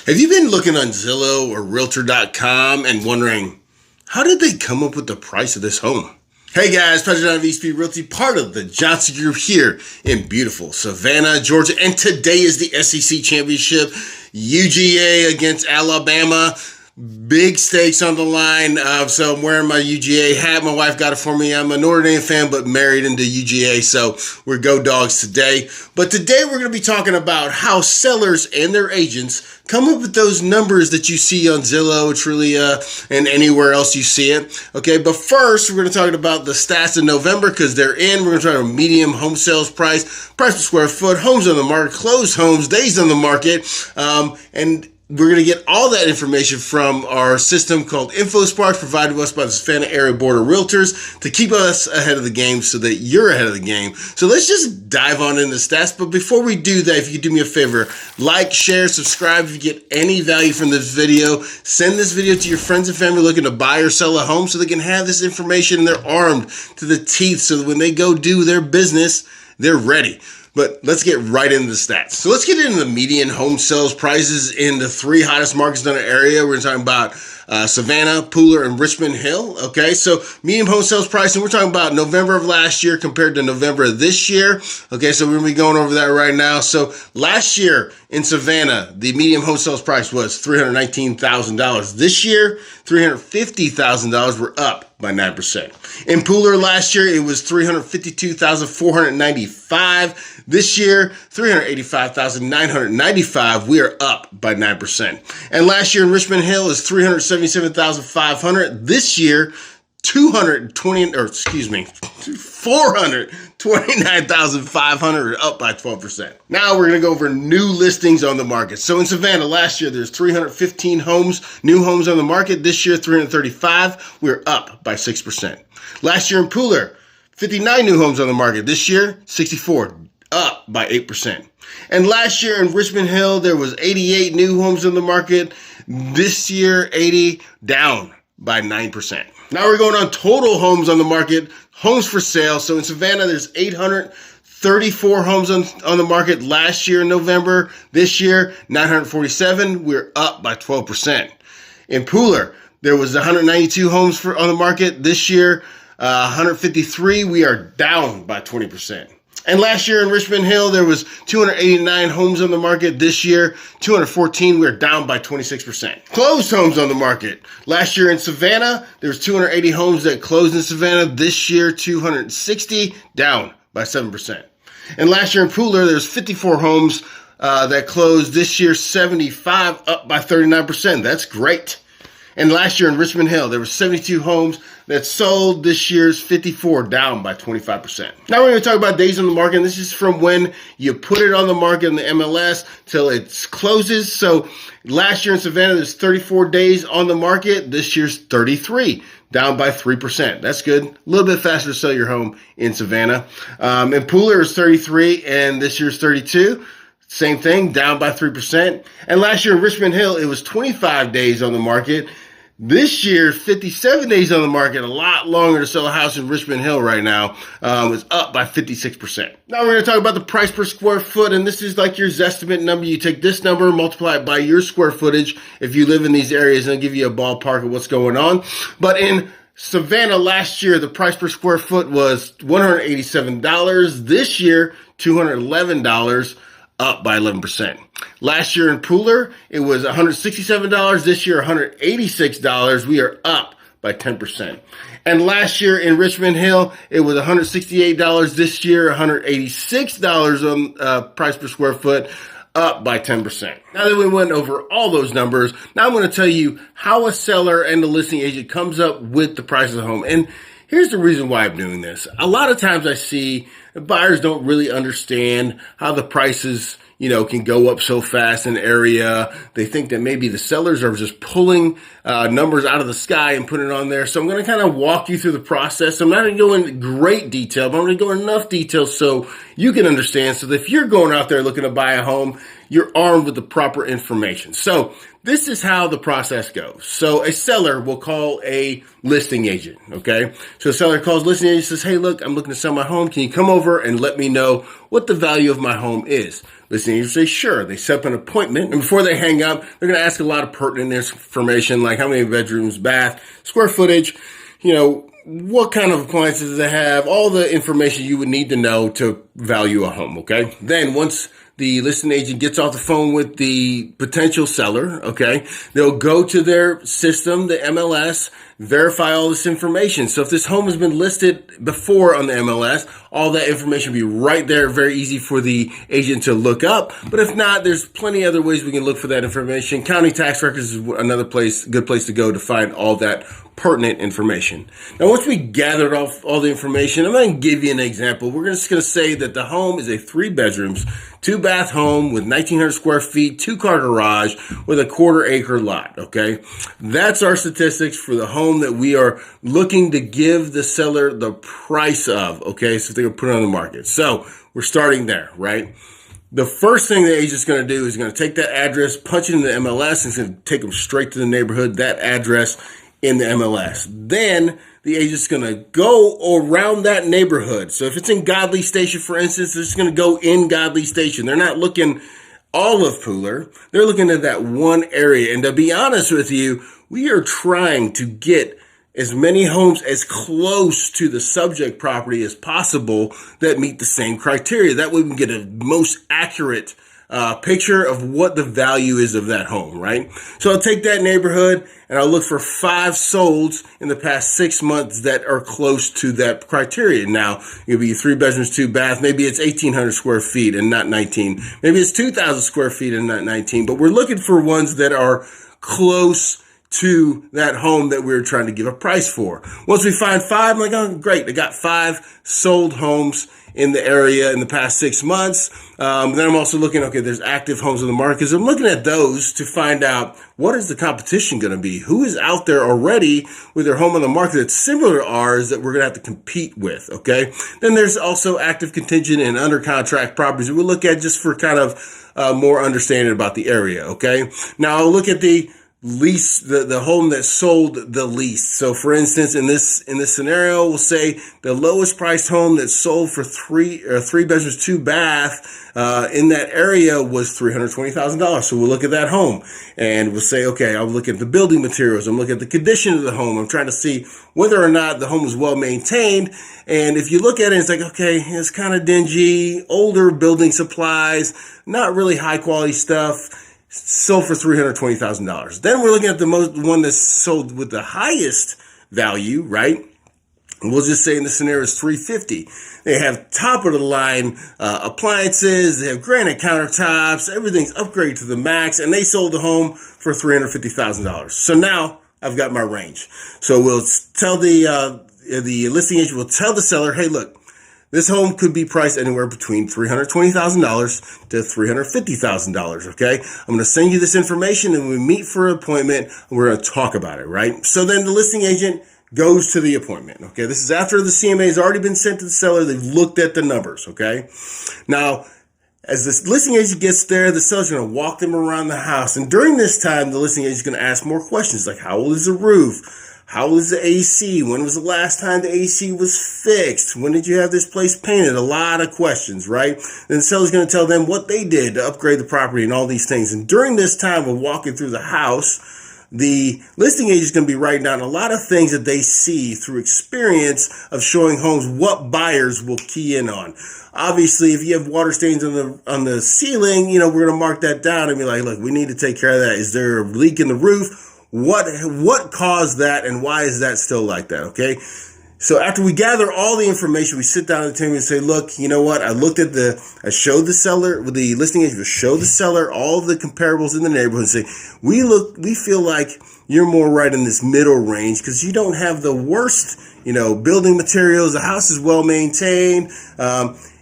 Have you been looking on Zillow or realtor.com and wondering, how did they come up with the price of this home? Hey guys, President of East Realty, part of the Johnson Group here in beautiful Savannah, Georgia. And today is the SEC Championship, UGA against Alabama. Big stakes on the line. So I'm wearing my UGA hat. My wife got it for me. I'm a Notre Dame fan, but married into UGA. So we're Go Dogs today. But today we're going to be talking about how sellers and their agents come up with those numbers that you see on Zillow, Trulia, and anywhere else you see it. Okay, but first we're going to talk about the stats in November because they're in. We're going to try a medium home sales price per square foot, homes on the market, closed homes, days on the market, and we're going to get all that information from our system called InfoSpark, provided to us by the Savannah Area Board of Realtors to keep us ahead of the game so that you're ahead of the game. So let's just dive on into the stats. But before we do that, if you could do me a favor, like, share, subscribe. If you get any value from this video, send this video to your friends and family looking to buy or sell a home so they can have this information and they're armed to the teeth so that when they go do their business, they're ready. But let's get right into the stats. So let's get into the median home sales prices in the three hottest markets in our area. We're talking about Savannah, Pooler, and Richmond Hill. Okay, so median home sales price, and we're talking about November of last year compared to November of this year. Okay, so we're going to be going over that right now. So last year in Savannah, the median home sales price was $319,000. This year, $350,000. We're up by 9%. In Pooler last year, it was $352,495. This year, $385,995. We are up by 9%. And last year in Richmond Hill is $377,500. This year, $429,500, up by 12%. Now we're going to go over new listings on the market. So in Savannah, last year, there's 315 new homes on the market. This year, 335. We're up by 6%. Last year in Pooler, 59 new homes on the market. This year, 64, up by 8%. And last year in Richmond Hill, there was 88 new homes on the market. This year, 80, down by 9%. Now we're going on total homes on the market, homes for sale. So in Savannah, there's 834 homes on the market last year in November. This year, 947. We're up by 12%. In Pooler, there was 192 homes on the market. This year, 153. We are down by 20%. And last year in Richmond Hill, there was 289 homes on the market. This year, 214. We're down by 26%. Closed homes on the market. Last year in Savannah, there was 280 homes that closed in Savannah. This year, 260, down by 7%. And last year in Pooler, there's 54 homes that closed. This year, 75, up by 39%. That's great. And last year in Richmond Hill, there were 72 homes that sold. This year's 54, down by 25%. Now we're going to talk about days on the market. And this is from when you put it on the market in the MLS till it closes. So last year in Savannah, there's 34 days on the market. This year's 33, down by 3%. That's good. A little bit faster to sell your home in Savannah. And Pooler is 33, and this year's 32. Same thing, down by 3%. And last year in Richmond Hill, it was 25 days on the market. This year, 57 days on the market, a lot longer to sell a house in Richmond Hill right now, is up by 56%. Now we're going to talk about the price per square foot, and this is like your Zestimate number. You take this number, multiply it by your square footage if you live in these areas, and it'll give you a ballpark of what's going on. But in Savannah last year, the price per square foot was $187. This year, $211. Up by 11%. Last year in Pooler, it was $167. This year, $186. We are up by 10%. And last year in Richmond Hill, it was $168. This year, $186 on price per square foot, up by 10%. Now that we went over all those numbers, now I'm going to tell you how a seller and the listing agent comes up with the price of the home. And here's the reason why I'm doing this. A lot of times I see buyers don't really understand how the prices, can go up so fast in an area. They think that maybe the sellers are just pulling numbers out of the sky and putting it on there. So I'm going to kind of walk you through the process. I'm not going to go into great detail, but I'm going to go in enough detail so you can understand. So that if you're going out there looking to buy a home, you're armed with the proper information. So this is how the process goes. So a seller will call a listing agent, okay? So a seller calls listing agent and says, hey, look, I'm looking to sell my home. Can you come over and let me know what the value of my home is? Listing agents say sure. They set up an appointment, and before they hang up, they're going to ask a lot of pertinent information, like how many bedrooms, bath, square footage, what kind of appliances they have, all the information you would need to know to value a home, okay? Then once the listing agent gets off the phone with the potential seller, okay, they'll go to their system, the MLS, verify all this information. So if this home has been listed before on the MLS, all that information will be right there, very easy for the agent to look up. But if not, there's plenty of other ways we can look for that information. County tax records is another good place to go to find all that pertinent information. Now, once we gathered all the information, I'm going to give you an example. We're just going to say that the home is a 3 bedrooms, 2 bath home with 1,900 square feet, 2-car garage with a 1/4 acre lot, okay? That's our statistics for the home that we are looking to give the seller the price of, okay? So if they're going to put it on the market. So we're starting there, right? The first thing the agent's going to do is going to take that address, punch it in the MLS, and it's going to take them straight to the neighborhood, that address in the MLS. Then the agent's going to go around that neighborhood. So if it's in Godly Station, for instance, it's going to go in Godly Station. They're not looking all of Pooler. They're looking at that one area. And to be honest with you, we are trying to get as many homes as close to the subject property as possible that meet the same criteria. That way we can get a most accurate picture of what the value is of that home, right? So I'll take that neighborhood and I'll look for 5 solds in the past 6 months that are close to that criteria. Now, it'll be 3 bedrooms, 2 bath. Maybe it's 1,800 square feet and not 19. Maybe it's 2,000 square feet and not 19. But we're looking for ones that are close to that home that we're trying to give a price for. Once we find 5, I'm like, oh, great. I got 5 sold homes in the area in the past 6 months. Then I'm also looking, okay, there's active homes on the market. So I'm looking at those to find out what is the competition going to be? Who is out there already with their home on the market that's similar to ours that we're going to have to compete with, okay? Then there's also active contingent and under contract properties that we'll look at just for kind of more understanding about the area, okay? Now I'll look at the lease, the home that sold the least. So for instance, in this scenario, we'll say the lowest priced home that sold for 3 bedrooms, 2 bath in that area was $320,000. So we'll look at that home and we'll say, okay, I'll look at the building materials. I'm looking at the condition of the home. I'm trying to see whether or not the home is well maintained. And if you look at it, it's like, okay, it's kind of dingy, older building supplies, not really high quality stuff. Sold for $320,000. Then we're looking at the one that's sold with the highest value, right? We'll just say in the scenario is $350,000. They have top of the line appliances. They have granite countertops. Everything's upgraded to the max, and they sold the home for $350,000. So now I've got my range. So we'll tell the listing agent will tell the seller, hey, look, this home could be priced anywhere between $320,000 to $350,000, okay? I'm going to send you this information and we meet for an appointment and we're going to talk about it, right? So then the listing agent goes to the appointment, okay? This is after the CMA has already been sent to the seller. They've looked at the numbers, okay? Now, as the listing agent gets there, the seller's going to walk them around the house. And during this time, the listing agent is going to ask more questions like, how old is the roof? How is the AC? When was the last time the AC was fixed? When did you have this place painted? A lot of questions, right? Then the seller's going to tell them what they did to upgrade the property and all these things. And during this time of walking through the house, the listing agent is going to be writing down a lot of things that they see through experience of showing homes what buyers will key in on. Obviously, if you have water stains on the ceiling, we're going to mark that down and be like, look, we need to take care of that. Is there a leak in the roof? What caused that and why is that still like that, okay? So after we gather all the information, we sit down at the table and say, look, you know what? I showed the seller, the listing agent will show the seller all the comparables in the neighborhood and say, we feel like you're more right in this middle range because you don't have the worst, building materials. The house is well maintained.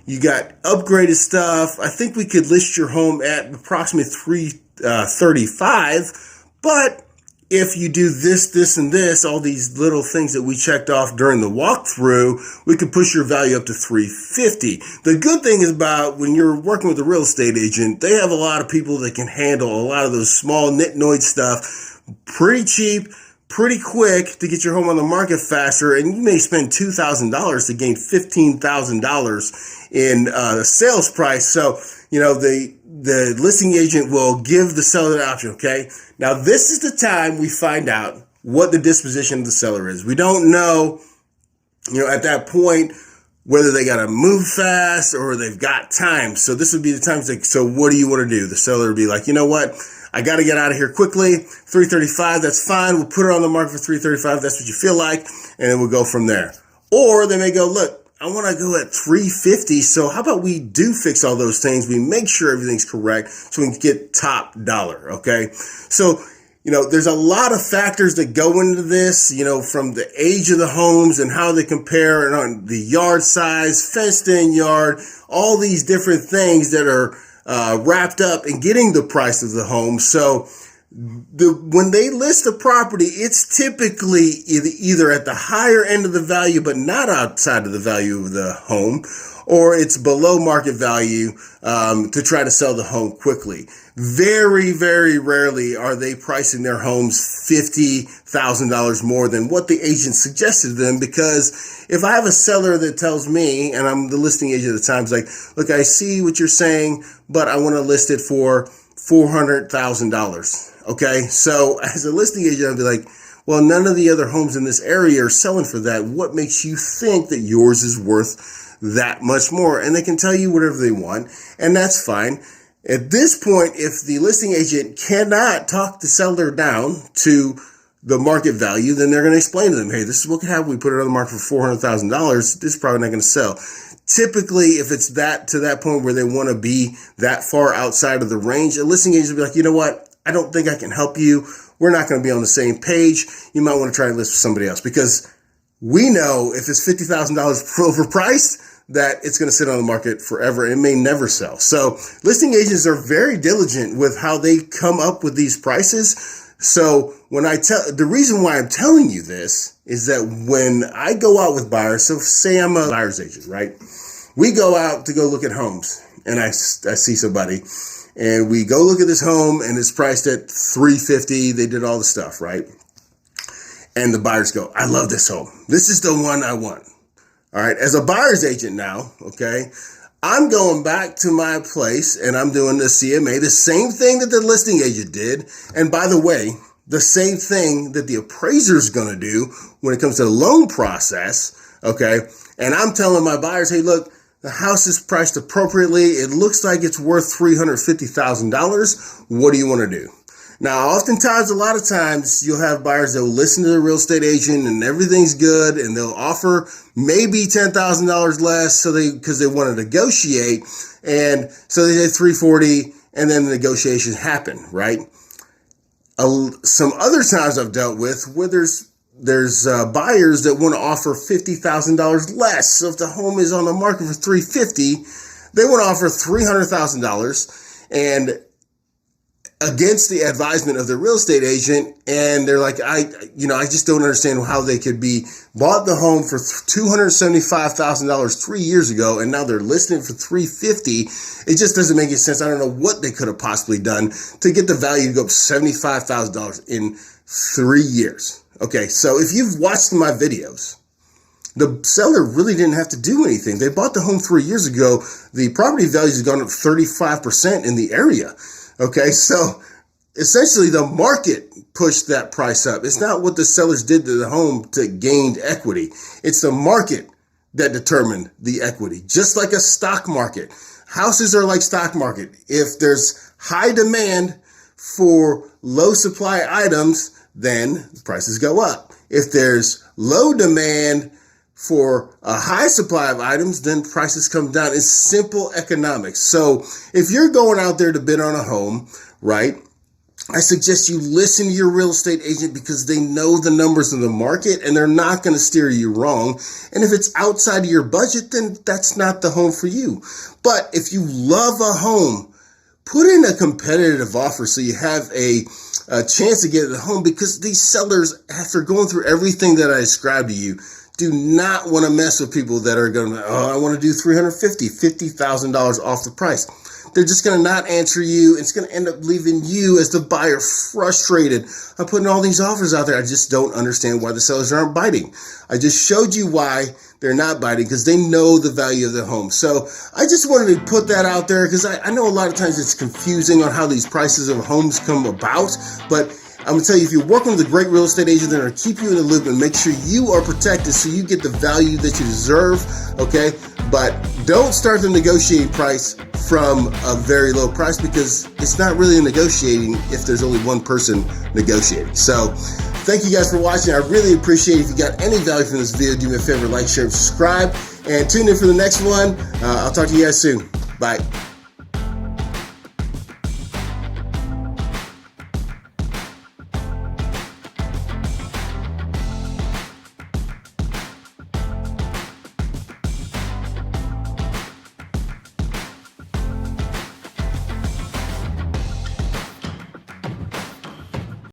You got upgraded stuff. I think we could list your home at approximately $335, but if you do this, and this, all these little things that we checked off during the walkthrough, we could push your value up to $350. The good thing is about when you're working with a real estate agent, they have a lot of people that can handle a lot of those small nitnoid stuff pretty cheap, pretty quick to get your home on the market faster. And you may spend $2,000 to gain $15,000 in the sales price. So, the listing agent will give the seller the option. Okay. Now this is the time we find out what the disposition of the seller is. We don't know, at that point, whether they got to move fast or they've got time. So this would be the time to say, so what do you want to do? The seller would be like, you know what? I got to get out of here quickly. 335, that's fine. We'll put it on the market for 335. That's what you feel like. And then we'll go from there. Or they may go, look, I want to go at 350. So how about we do fix all those things? We make sure everything's correct so we can get top dollar. Okay. So, there's a lot of factors that go into this, from the age of the homes and how they compare and on the yard size, fenced in yard, all these different things that are wrapped up in getting the price of the home. So when they list a property, it's typically either at the higher end of the value, but not outside of the value of the home, or it's below market value to try to sell the home quickly. Very, very rarely are they pricing their homes $50,000 more than what the agent suggested to them, because if I have a seller that tells me, and I'm the listing agent at the time, it's like, look, I see what you're saying, but I want to list it for $400,000. Okay. So as a listing agent, I'll be like, well, none of the other homes in this area are selling for that. What makes you think that yours is worth that much more? And they can tell you whatever they want, and that's fine. At this point, if the listing agent cannot talk the seller down to the market value, then they're going to explain to them, hey, this is what could happen. We put it on the market for $400,000. This is probably not going to sell. Typically, if it's to that point where they want to be that far outside of the range, a listing agent will be like, you know what? I don't think I can help you. We're not going to be on the same page. You might want to try to list with somebody else, because we know if it's $50,000 overpriced, that it's going to sit on the market forever. It may never sell. So listing agents are very diligent with how they come up with these prices. So the reason why I'm telling you this is that when I go out with buyers, so say I'm a buyer's agent, right? We go out to go look at homes, and I see somebody, and we go look at this home, and it's priced at $350. They did all the stuff, right? And the buyers go, I love this home. This is the one I want. All right. As a buyer's agent now, okay, I'm going back to my place and I'm doing the CMA, the same thing that the listing agent did. And by the way, the same thing that the appraiser is going to do when it comes to the loan process. Okay. And I'm telling my buyers, hey, look, the house is priced appropriately. It looks like it's worth $350,000. What do you want to do? Now, oftentimes, a lot of times, you'll have buyers that will listen to the real estate agent and everything's good, and they'll offer maybe $10,000 less because they want to negotiate, and so they say $340, and then the negotiations happen, right? Some other times I've dealt with where there's buyers that want to offer $50,000 less. So if the home is on the market for $350,000, they want to offer $300,000, and against the advisement of the real estate agent, and they're like, I just don't understand how they could be bought the home for $275,000 3 years ago, and now they're listing it for $350,000. It just doesn't make any sense. I don't know what they could have possibly done to get the value to go up $75,000 in 3 years. Okay, so if you've watched my videos, the seller really didn't have to do anything. They bought the home 3 years ago. The property value has gone up 35% in the area. Okay, so essentially the market pushed that price up. It's not what the sellers did to the home to gain equity. It's the market that determined the equity, just like a stock market. Houses are like stock market. If there's high demand for low supply items, then prices go up. If there's low demand for a high supply of items, then prices come down. It's simple economics. So if you're going out there to bid on a home, right, I suggest you listen to your real estate agent, because they know the numbers of the market and they're not going to steer you wrong. And if it's outside of your budget, then that's not the home for you. But if you love a home, put in a competitive offer so you have a chance to get the home, because these sellers, after going through everything that I described to you, do not want to mess with people that are going to, I want to do $350,000 off the price. they're just going to not answer you. It's going to end up leaving you as the buyer frustrated. I'm putting all these offers out there. I just don't understand why the sellers aren't biting. I just showed you why they're not biting, because they know the value of the home. So I just wanted to put that out there, because I know a lot of times it's confusing on how these prices of homes come about, but I'm going to tell you, if you're working with a great real estate agent, they're going to keep you in the loop and make sure you are protected so you get the value that you deserve, okay? But don't start the negotiating price from a very low price, because it's not really a negotiating if there's only one person negotiating. So thank you guys for watching. I really appreciate it. If you got any value from this video, do me a favor, like, share, and subscribe, and tune in for the next one. I'll talk to you guys soon. Bye.